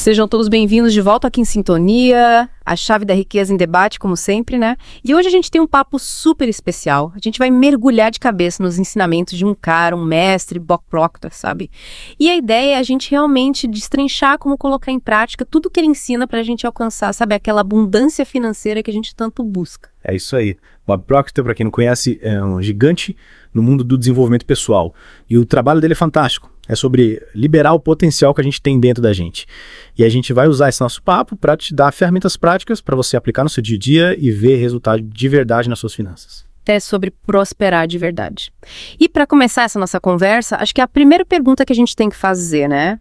Sejam todos bem-vindos de volta aqui em Sintonia, a chave da riqueza em debate, como sempre, né? E hoje a gente tem um papo super especial. A gente vai mergulhar de cabeça nos ensinamentos de um cara, um mestre, Bob Proctor, sabe? E a ideia é a gente realmente destrinchar como colocar em prática tudo que ele ensina pra gente alcançar, sabe? Aquela abundância financeira que a gente tanto busca. É isso aí. Bob Proctor, para quem não conhece, é um gigante no mundo do desenvolvimento pessoal. E o trabalho dele é fantástico. É sobre liberar o potencial que a gente tem dentro da gente. E a gente vai usar esse nosso papo para te dar ferramentas práticas para você aplicar no seu dia a dia e ver resultado de verdade nas suas finanças. É sobre prosperar de verdade. E para começar essa nossa conversa, acho que a primeira pergunta que a gente tem que fazer, né?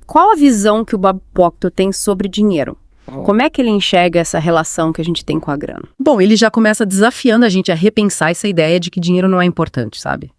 Qual a visão que o Bob Proctor tem sobre dinheiro? Como é que ele enxerga essa relação que a gente tem com a grana? Bom, ele já começa desafiando a gente a repensar essa ideia de que dinheiro não é importante, sabe?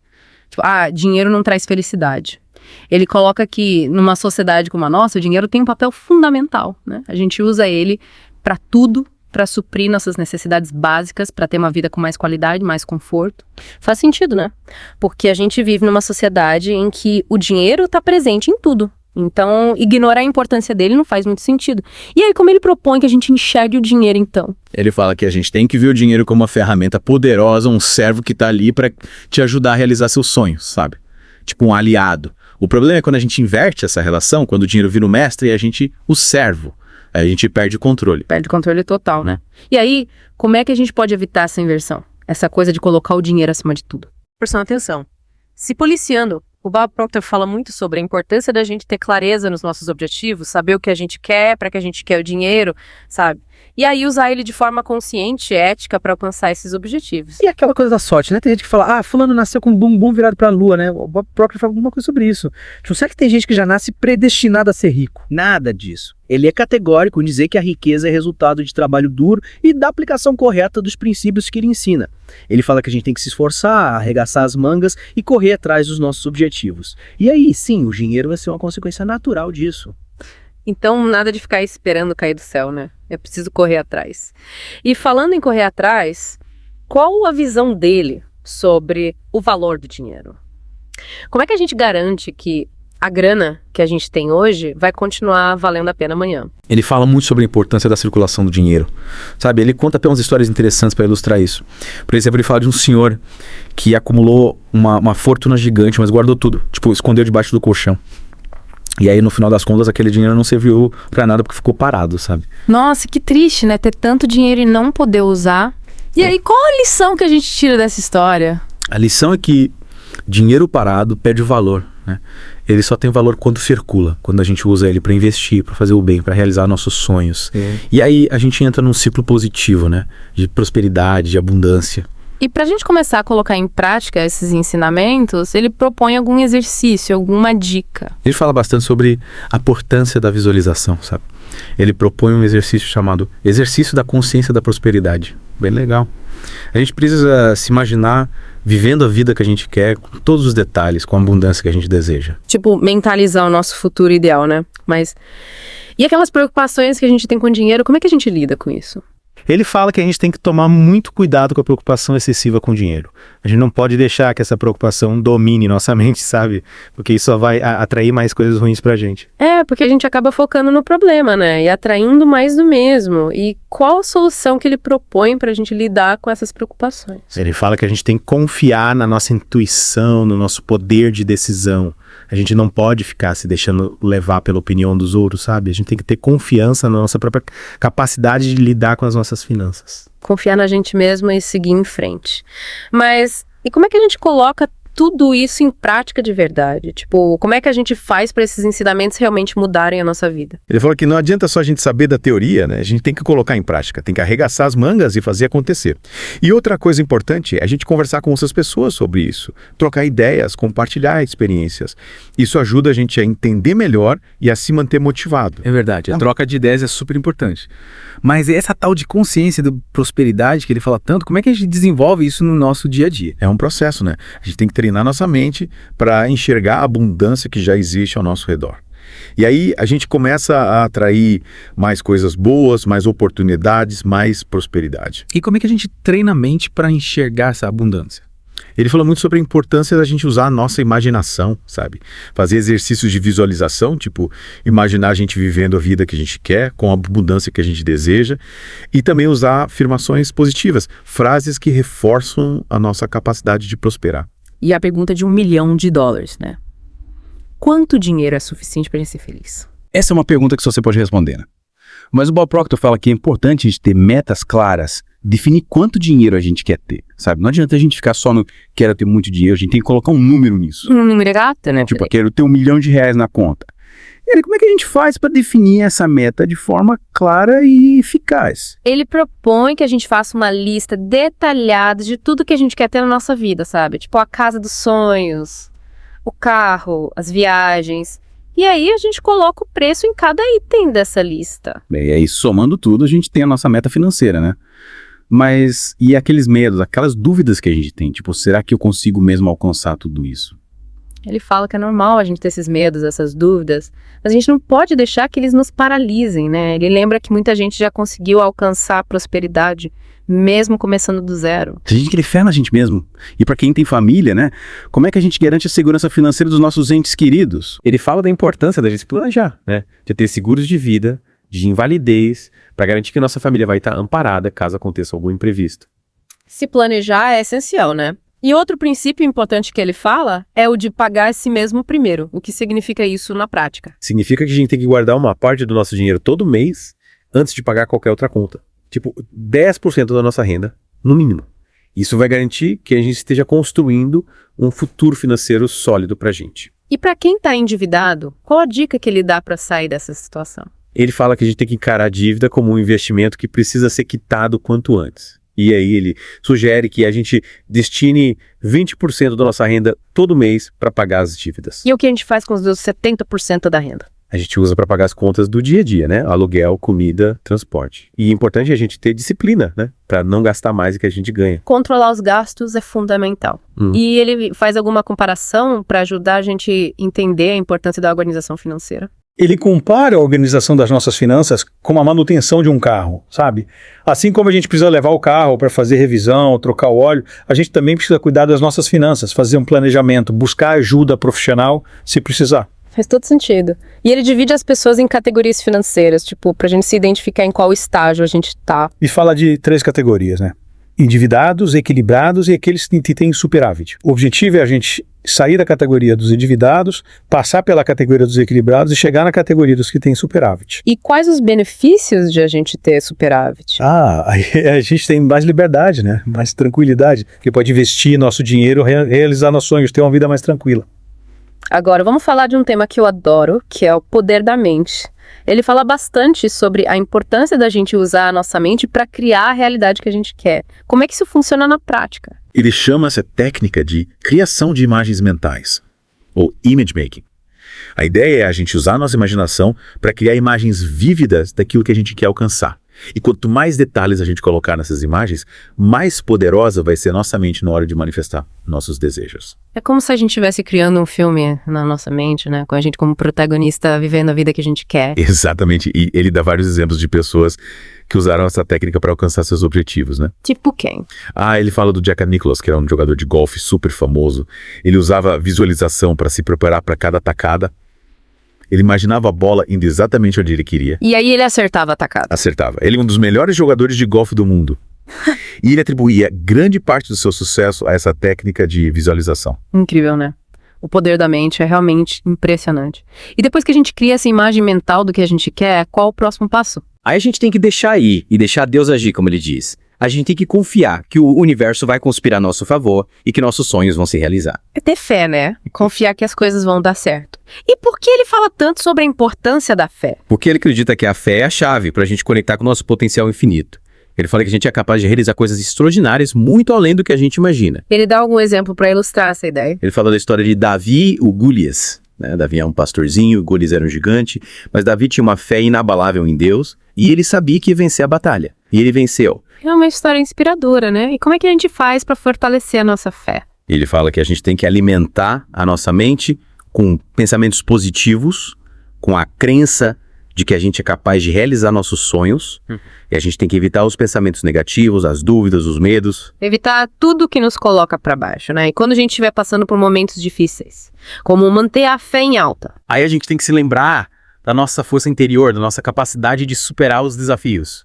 Tipo, dinheiro não traz felicidade. Ele coloca que numa sociedade como a nossa, o dinheiro tem um papel fundamental, né? A gente usa ele para tudo, para suprir nossas necessidades básicas, para ter uma vida com mais qualidade, mais conforto. Faz sentido, né? Porque a gente vive numa sociedade em que o dinheiro está presente em tudo. Então, ignorar a importância dele não faz muito sentido. E aí, como ele propõe que a gente enxergue o dinheiro, então? Ele fala que a gente tem que ver o dinheiro como uma ferramenta poderosa, um servo que tá ali para te ajudar a realizar seus sonhos, sabe? Tipo um aliado. O problema é quando a gente inverte essa relação, quando o dinheiro vira o mestre e a gente o servo. Aí a gente perde o controle. Perde o controle total, né? E aí, como é que a gente pode evitar essa inversão? Essa coisa de colocar o dinheiro acima de tudo? Prestando atenção. Se policiando. O Bob Proctor fala muito sobre a importância da gente ter clareza nos nossos objetivos, saber o que a gente quer, para que a gente quer o dinheiro, sabe? E aí usar ele de forma consciente, ética, para alcançar esses objetivos. E aquela coisa da sorte, né? Tem gente que fala, fulano nasceu com um bumbum virado pra lua, né? O Bob Proctor fala alguma coisa sobre isso. Tipo, será que tem gente que já nasce predestinado a ser rico? Nada disso. Ele é categórico em dizer que a riqueza é resultado de trabalho duro e da aplicação correta dos princípios que ele ensina. Ele fala que a gente tem que se esforçar, arregaçar as mangas e correr atrás dos nossos objetivos. E aí, sim, o dinheiro vai ser uma consequência natural disso. Então, nada de ficar esperando cair do céu, né? É preciso correr atrás. E falando em correr atrás, qual a visão dele sobre o valor do dinheiro? Como é que a gente garante que a grana que a gente tem hoje vai continuar valendo a pena amanhã? Ele fala muito sobre a importância da circulação do dinheiro, sabe? Ele conta até umas histórias interessantes para ilustrar isso. Por exemplo, ele fala de um senhor que acumulou uma fortuna gigante, mas guardou tudo, tipo, escondeu debaixo do colchão. E aí, no final das contas, aquele dinheiro não serviu pra nada porque ficou parado, sabe? Nossa, que triste, né? Ter tanto dinheiro e não poder usar. E aí, qual a lição que a gente tira dessa história? A lição é que dinheiro parado perde valor, né? Ele só tem valor quando circula, quando a gente usa ele para investir, para fazer o bem, para realizar nossos sonhos. E aí a gente entra num ciclo positivo, né? De prosperidade, de abundância. E para a gente começar a colocar em prática esses ensinamentos, ele propõe algum exercício, alguma dica. Ele fala bastante sobre a importância da visualização, sabe? Ele propõe um exercício chamado Exercício da Consciência da Prosperidade. Bem legal. A gente precisa se imaginar vivendo a vida que a gente quer, com todos os detalhes, com a abundância que a gente deseja. Tipo, mentalizar o nosso futuro ideal, né? Mas e aquelas preocupações que a gente tem com dinheiro, como é que a gente lida com isso? Ele fala que a gente tem que tomar muito cuidado com a preocupação excessiva com o dinheiro. A gente não pode deixar que essa preocupação domine nossa mente, sabe? Porque isso só vai atrair mais coisas ruins pra gente. Porque a gente acaba focando no problema, né? E atraindo mais do mesmo. E qual a solução que ele propõe pra gente lidar com essas preocupações? Ele fala que a gente tem que confiar na nossa intuição, no nosso poder de decisão. A gente não pode ficar se deixando levar pela opinião dos outros, sabe? A gente tem que ter confiança na nossa própria capacidade de lidar com as nossas finanças. Confiar na gente mesmo e seguir em frente. Mas, e como é que a gente coloca tudo isso em prática de verdade? Tipo, como é que a gente faz para esses ensinamentos realmente mudarem a nossa vida? Ele falou que não adianta só a gente saber da teoria, né? A gente tem que colocar em prática, tem que arregaçar as mangas e fazer acontecer. E outra coisa importante é a gente conversar com outras pessoas sobre isso, trocar ideias, compartilhar experiências. Isso ajuda a gente a entender melhor e a se manter motivado. É verdade, a troca de ideias é super importante. Mas essa tal de consciência da prosperidade que ele fala tanto, como é que a gente desenvolve isso no nosso dia a dia? É um processo, né? A gente tem que treinar nossa mente para enxergar a abundância que já existe ao nosso redor. E aí a gente começa a atrair mais coisas boas, mais oportunidades, mais prosperidade. E como é que a gente treina a mente para enxergar essa abundância? Ele falou muito sobre a importância da gente usar a nossa imaginação, sabe? Fazer exercícios de visualização, tipo, imaginar a gente vivendo a vida que a gente quer, com a abundância que a gente deseja, e também usar afirmações positivas, frases que reforçam a nossa capacidade de prosperar. E a pergunta de $1 milhão, né? Quanto dinheiro é suficiente para gente ser feliz? Essa é uma pergunta que só você pode responder, né? Mas o Bob Proctor fala que é importante a gente ter metas claras, definir quanto dinheiro a gente quer ter, sabe? Não adianta a gente ficar só no quero ter muito dinheiro, a gente tem que colocar um número nisso. Um número exato, né? Tipo, eu quero ter $1 milhão na conta. E aí, como é que a gente faz para definir essa meta de forma clara e eficaz? Ele propõe que a gente faça uma lista detalhada de tudo que a gente quer ter na nossa vida, sabe? Tipo, a casa dos sonhos, o carro, as viagens. E aí a gente coloca o preço em cada item dessa lista. Bem, e aí, somando tudo, a gente tem a nossa meta financeira, né? Mas, e aqueles medos, aquelas dúvidas que a gente tem? Tipo, será que eu consigo mesmo alcançar tudo isso? Ele fala que é normal a gente ter esses medos, essas dúvidas, mas a gente não pode deixar que eles nos paralisem, né? Ele lembra que muita gente já conseguiu alcançar a prosperidade, mesmo começando do zero. Se a gente quer fé na gente mesmo, e para quem tem família, né? Como é que a gente garante a segurança financeira dos nossos entes queridos? Ele fala da importância da gente planejar, né? De ter seguros de vida, de invalidez, para garantir que nossa família vai estar amparada caso aconteça algum imprevisto. Se planejar é essencial, né? E outro princípio importante que ele fala é o de pagar a si mesmo primeiro. O que significa isso na prática? Significa que a gente tem que guardar uma parte do nosso dinheiro todo mês antes de pagar qualquer outra conta. Tipo, 10% da nossa renda, no mínimo. Isso vai garantir que a gente esteja construindo um futuro financeiro sólido pra gente. E para quem está endividado, qual a dica que ele dá para sair dessa situação? Ele fala que a gente tem que encarar a dívida como um investimento que precisa ser quitado quanto antes. E aí ele sugere que a gente destine 20% da nossa renda todo mês para pagar as dívidas. E o que a gente faz com os outros 70% da renda? A gente usa para pagar as contas do dia a dia, né? Aluguel, comida, transporte. E é importante a gente ter disciplina, né? Para não gastar mais do que a gente ganha. Controlar os gastos é fundamental. E ele faz alguma comparação para ajudar a gente a entender a importância da organização financeira? Ele compara a organização das nossas finanças com a manutenção de um carro, sabe? Assim como a gente precisa levar o carro para fazer revisão, trocar o óleo, a gente também precisa cuidar das nossas finanças, fazer um planejamento, buscar ajuda profissional se precisar. Faz todo sentido. E ele divide as pessoas em categorias financeiras, tipo, pra gente se identificar em qual estágio a gente tá. E fala de 3 categorias, né? Endividados, equilibrados e aqueles que têm superávit. O objetivo é a gente sair da categoria dos endividados, passar pela categoria dos equilibrados e chegar na categoria dos que têm superávit. E quais os benefícios de a gente ter superávit? Aí a gente tem mais liberdade, né? Mais tranquilidade, porque pode investir nosso dinheiro, realizar nossos sonhos, ter uma vida mais tranquila. Agora, vamos falar de um tema que eu adoro, que é o poder da mente. Ele fala bastante sobre a importância da gente usar a nossa mente para criar a realidade que a gente quer. Como é que isso funciona na prática? Ele chama essa técnica de criação de imagens mentais, ou image making. A ideia é a gente usar a nossa imaginação para criar imagens vívidas daquilo que a gente quer alcançar. E quanto mais detalhes a gente colocar nessas imagens, mais poderosa vai ser nossa mente na hora de manifestar nossos desejos. É como se a gente estivesse criando um filme na nossa mente, né? Com a gente como protagonista vivendo a vida que a gente quer. Exatamente. E ele dá vários exemplos de pessoas que usaram essa técnica para alcançar seus objetivos, né? Tipo quem? Ele fala do Jack Nicklaus, que era um jogador de golfe super famoso. Ele usava visualização para se preparar para cada atacada. Ele imaginava a bola indo exatamente onde ele queria. E aí ele acertava a atacada. Acertava. Ele é um dos melhores jogadores de golfe do mundo. E ele atribuía grande parte do seu sucesso a essa técnica de visualização. Incrível, né? O poder da mente é realmente impressionante. E depois que a gente cria essa imagem mental do que a gente quer, qual o próximo passo? Aí a gente tem que deixar ir e deixar Deus agir, como ele diz. A gente tem que confiar que o universo vai conspirar a nosso favor e que nossos sonhos vão se realizar. É ter fé, né? Confiar que as coisas vão dar certo. E por que ele fala tanto sobre a importância da fé? Porque ele acredita que a fé é a chave para a gente conectar com o nosso potencial infinito. Ele fala que a gente é capaz de realizar coisas extraordinárias muito além do que a gente imagina. Ele dá algum exemplo para ilustrar essa ideia? Ele fala da história de Davi, o Golias. Davi é um pastorzinho, Golias era um gigante, mas Davi tinha uma fé inabalável em Deus e ele sabia que ia vencer a batalha. E ele venceu. É uma história inspiradora, né? E como é que a gente faz para fortalecer a nossa fé? Ele fala que a gente tem que alimentar a nossa mente com pensamentos positivos, com a crença de que a gente é capaz de realizar nossos sonhos, e a gente tem que evitar os pensamentos negativos, as dúvidas, os medos. Evitar tudo que nos coloca para baixo, né? E quando a gente estiver passando por momentos difíceis, como manter a fé em alta. Aí a gente tem que se lembrar da nossa força interior, da nossa capacidade de superar os desafios.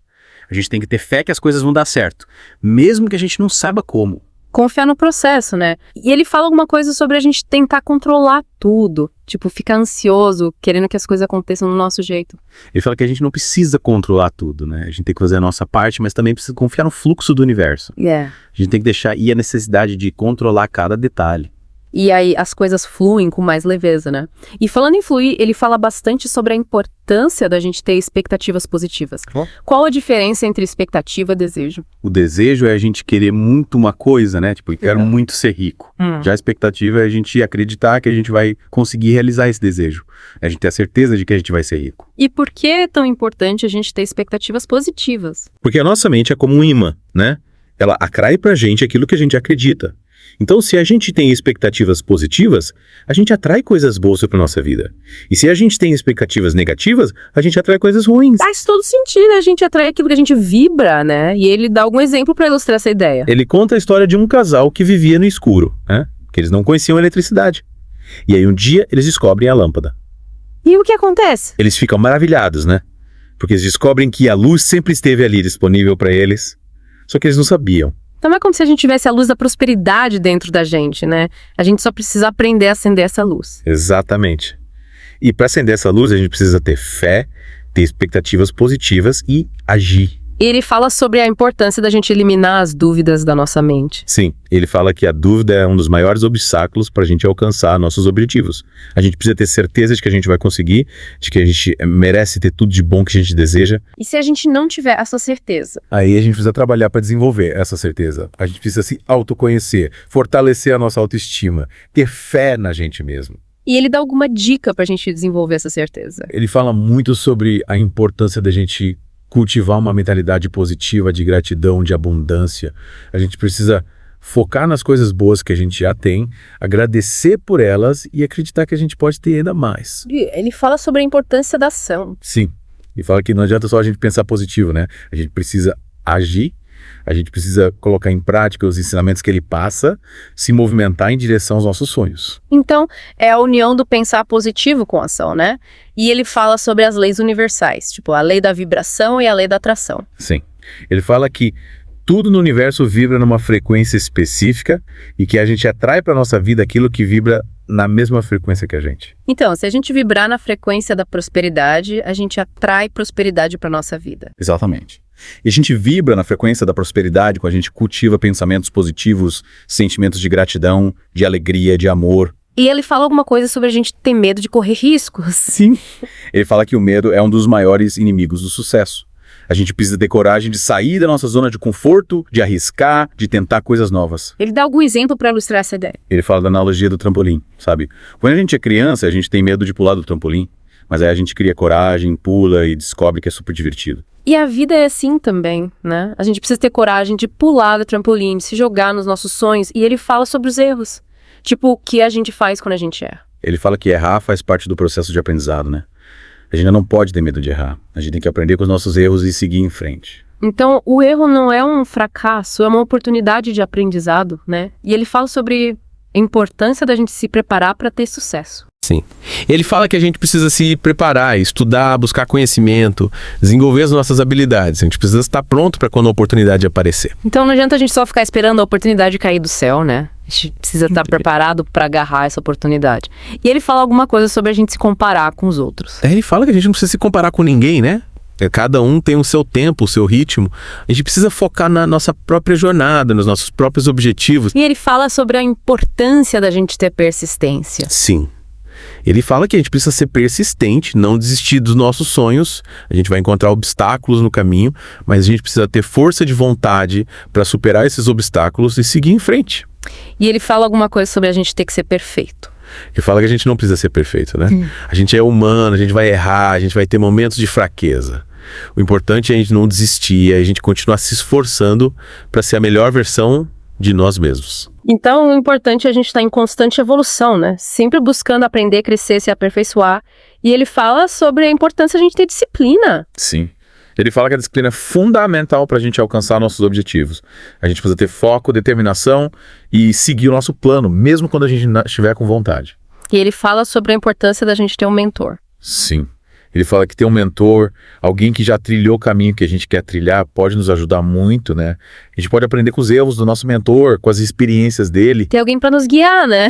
A gente tem que ter fé que as coisas vão dar certo, mesmo que a gente não saiba como. Confiar no processo, né? E ele fala alguma coisa sobre a gente tentar controlar tudo. Tipo, ficar ansioso, querendo que as coisas aconteçam do nosso jeito. Ele fala que a gente não precisa controlar tudo, né? A gente tem que fazer a nossa parte, mas também precisa confiar no fluxo do universo. A gente tem que deixar ir a necessidade de controlar cada detalhe. E aí as coisas fluem com mais leveza, né? E falando em fluir, ele fala bastante sobre a importância da gente ter expectativas positivas. Qual a diferença entre expectativa e desejo? O desejo é a gente querer muito uma coisa, né? Tipo, eu quero muito ser rico. Já a expectativa é a gente acreditar que a gente vai conseguir realizar esse desejo. A gente ter a certeza de que a gente vai ser rico. E por que é tão importante a gente ter expectativas positivas? Porque a nossa mente é como um imã, né? Ela atrai pra gente aquilo que a gente acredita. Então, se a gente tem expectativas positivas, a gente atrai coisas boas para nossa vida. E se a gente tem expectativas negativas, a gente atrai coisas ruins. Faz todo sentido, a gente atrai aquilo que a gente vibra, né? E ele dá algum exemplo para ilustrar essa ideia. Ele conta a história de um casal que vivia no escuro, né? Que eles não conheciam eletricidade. E aí um dia eles descobrem a lâmpada. E o que acontece? Eles ficam maravilhados, né? Porque eles descobrem que a luz sempre esteve ali disponível para eles, só que eles não sabiam. Então é como se a gente tivesse a luz da prosperidade dentro da gente, né? A gente só precisa aprender a acender essa luz. Exatamente. E para acender essa luz, a gente precisa ter fé, ter expectativas positivas e agir. E ele fala sobre a importância da gente eliminar as dúvidas da nossa mente. Sim, ele fala que a dúvida é um dos maiores obstáculos para a gente alcançar nossos objetivos. A gente precisa ter certeza de que a gente vai conseguir, de que a gente merece ter tudo de bom que a gente deseja. E se a gente não tiver essa certeza? Aí a gente precisa trabalhar para desenvolver essa certeza. A gente precisa se autoconhecer, fortalecer a nossa autoestima, ter fé na gente mesmo. E ele dá alguma dica para a gente desenvolver essa certeza? Ele fala muito sobre a importância da gente cultivar uma mentalidade positiva, de gratidão, de abundância. A gente precisa focar nas coisas boas que a gente já tem, agradecer por elas e acreditar que a gente pode ter ainda mais. Ele fala sobre a importância da ação. Sim, e fala que não adianta só a gente pensar positivo, né? A gente precisa agir, a gente precisa colocar em prática os ensinamentos que ele passa, se movimentar em direção aos nossos sonhos. Então, é a união do pensar positivo com a ação, né? E ele fala sobre as leis universais, tipo a lei da vibração e a lei da atração. Sim, ele fala que tudo no universo vibra numa frequência específica e que a gente atrai para nossa vida aquilo que vibra na mesma frequência que a gente. Então, se a gente vibrar na frequência da prosperidade, a gente atrai prosperidade para nossa vida. Exatamente. E a gente vibra na frequência da prosperidade quando a gente cultiva pensamentos positivos, sentimentos de gratidão, de alegria, de amor. E ele fala alguma coisa sobre a gente ter medo de correr riscos. Sim. Ele fala que o medo é um dos maiores inimigos do sucesso. A gente precisa ter coragem de sair da nossa zona de conforto, de arriscar, de tentar coisas novas. Ele dá algum exemplo para ilustrar essa ideia? Ele fala da analogia do trampolim, sabe? Quando a gente é criança, a gente tem medo de pular do trampolim, mas aí a gente cria coragem, pula e descobre que é super divertido. E a vida é assim também, né? A gente precisa ter coragem de pular do trampolim, de se jogar nos nossos sonhos. E ele fala sobre os erros. Tipo, o que a gente faz quando a gente erra. Ele fala que errar faz parte do processo de aprendizado, né? A gente não pode ter medo de errar. A gente tem que aprender com os nossos erros e seguir em frente. Então, o erro não é um fracasso, é uma oportunidade de aprendizado, né? E ele fala sobre a importância da gente se preparar para ter sucesso. Sim. Ele fala que a gente precisa se preparar, estudar, buscar conhecimento, desenvolver as nossas habilidades. A gente precisa estar pronto para quando a oportunidade aparecer. Então não adianta a gente só ficar esperando a oportunidade cair do céu, né? A gente precisa estar preparado para agarrar essa oportunidade. E ele fala alguma coisa sobre a gente se comparar com os outros. Ele fala que a gente não precisa se comparar com ninguém, né? Cada um tem o seu tempo, o seu ritmo. A gente precisa focar na nossa própria jornada, nos nossos próprios objetivos. E ele fala sobre a importância da gente ter persistência. Sim. Ele fala que a gente precisa ser persistente, não desistir dos nossos sonhos. A gente vai encontrar obstáculos no caminho, mas a gente precisa ter força de vontade para superar esses obstáculos e seguir em frente. E ele fala alguma coisa sobre a gente ter que ser perfeito. Ele fala que a gente não precisa ser perfeito, né? A gente é humano, a gente vai errar, a gente vai ter momentos de fraqueza. O importante é a gente não desistir, é a gente continuar se esforçando para ser a melhor versão de nós mesmos. Então, o importante é a gente estar em constante evolução, né? Sempre buscando aprender, crescer, se aperfeiçoar E ele fala sobre a importância de a gente ter disciplina. Sim. Ele fala que a disciplina é fundamental para a gente alcançar nossos objetivos. A gente precisa ter foco, determinação e seguir o nosso plano, mesmo quando a gente estiver com vontade. E ele fala sobre a importância da gente ter um mentor. Sim. Ele fala que ter um mentor, alguém que já trilhou o caminho que a gente quer trilhar, pode nos ajudar muito, né? A gente pode aprender com os erros do nosso mentor, com as experiências dele. Ter alguém para nos guiar, né?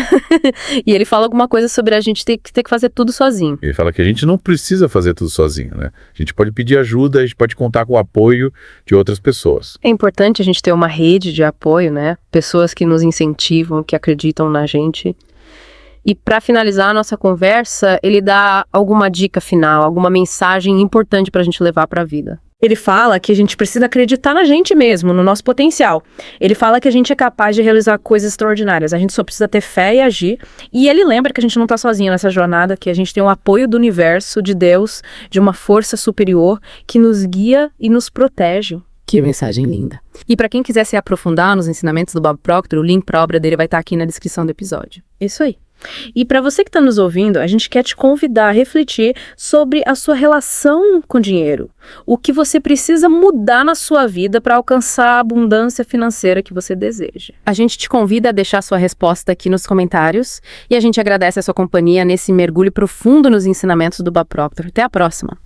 E ele fala alguma coisa sobre a gente ter que fazer tudo sozinho. Ele fala que a gente não precisa fazer tudo sozinho, né? A gente pode pedir ajuda, a gente pode contar com o apoio de outras pessoas. É importante a gente ter uma rede de apoio, né? Pessoas que nos incentivam, que acreditam na gente. E para finalizar a nossa conversa, ele dá alguma dica final, alguma mensagem importante para a gente levar para a vida. Ele fala que a gente precisa acreditar na gente mesmo, no nosso potencial. Ele fala que a gente é capaz de realizar coisas extraordinárias, a gente só precisa ter fé e agir. E ele lembra que a gente não está sozinho nessa jornada, que a gente tem o apoio do universo, de Deus, de uma força superior que nos guia e nos protege. Que mensagem linda. E para quem quiser se aprofundar nos ensinamentos do Bob Proctor, o link para a obra dele vai estar aqui na descrição do episódio. Isso aí. E para você que está nos ouvindo, a gente quer te convidar a refletir sobre a sua relação com o dinheiro. O que você precisa mudar na sua vida para alcançar a abundância financeira que você deseja. A gente te convida a deixar sua resposta aqui nos comentários e a gente agradece a sua companhia nesse mergulho profundo nos ensinamentos do Bob Proctor. Até a próxima!